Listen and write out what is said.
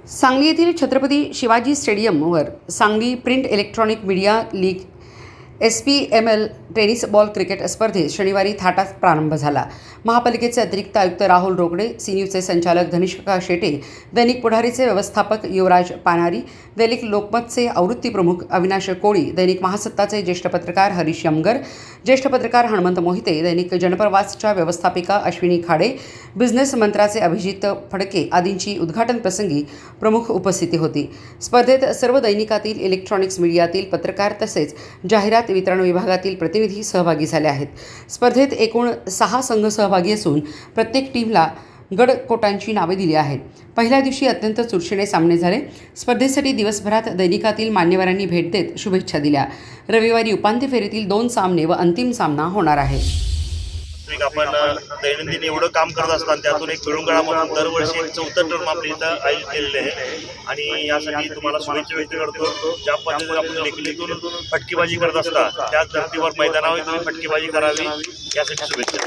सांगली येथील छत्रपती शिवाजी स्टेडियमवर Sangli print electronic media league SPML tennis ball cricket स्पर्धेत शनिवारी थाटात प्रारंभ झाला। महापालिकेचे अतिरिक्त आयुक्त राहुल रोकडे, सीन्यूचे संचालक धनिष्का शेटे, दैनिक पुढारीचे व्यवस्थापक युवराज पानारी, दैनिक लोकमतचे आवृत्ती प्रमुख अविनाश कोळी, दैनिक महासत्ताचे ज्येष्ठ पत्रकार हरीश यमगर, ज्येष्ठ पत्रकार हनुमंत मोहिते, दैनिक जनप्रवासच्या व्यवस्थापिका अश्विनी खाडे, बिझनेस मंत्राचे अभिजित फडके आदींची उद्घाटन प्रसंगी प्रमुख उपस्थिती होती। स्पर्धेत सर्व दैनिकातील इलेक्ट्रॉनिक्स मीडियातील पत्रकार तसेच जाहिरात वितरण विभागातील प्रतिनिधी सहभागी झाले आहेत। स्पर्धेत एकूण 6 संघ सहभागी असून प्रत्येक टीमला गडकोटांची नावे दिली आहेत। पहिल्या दिवशी अत्यंत चुरशीने सामने झाले। स्पर्धेसाठी दिवसभरात दैनिकातील मान्यवरांनी भेट देत शुभेच्छा दिल्या। रविवारी उपांत्य फेरीतील 2 सामने व अंतिम सामना होणार आहे। आपण दैनंदिन एवढं काम करत असताना त्यातून एक तरुणगळा म्हणून दरवर्षी एक 4थं टर्म आपल्या इथं आयोजित केलेले आहे आणि यासाठी तुम्हाला शुभेच्छा व्यक्त करतो। ज्या पद्धतीने आपण लेखणीतून फटकेबाजी करत असता त्याच धर्तीवर मैदानावर तुम्ही फटकेबाजी करावी यासाठी शुभेच्छा।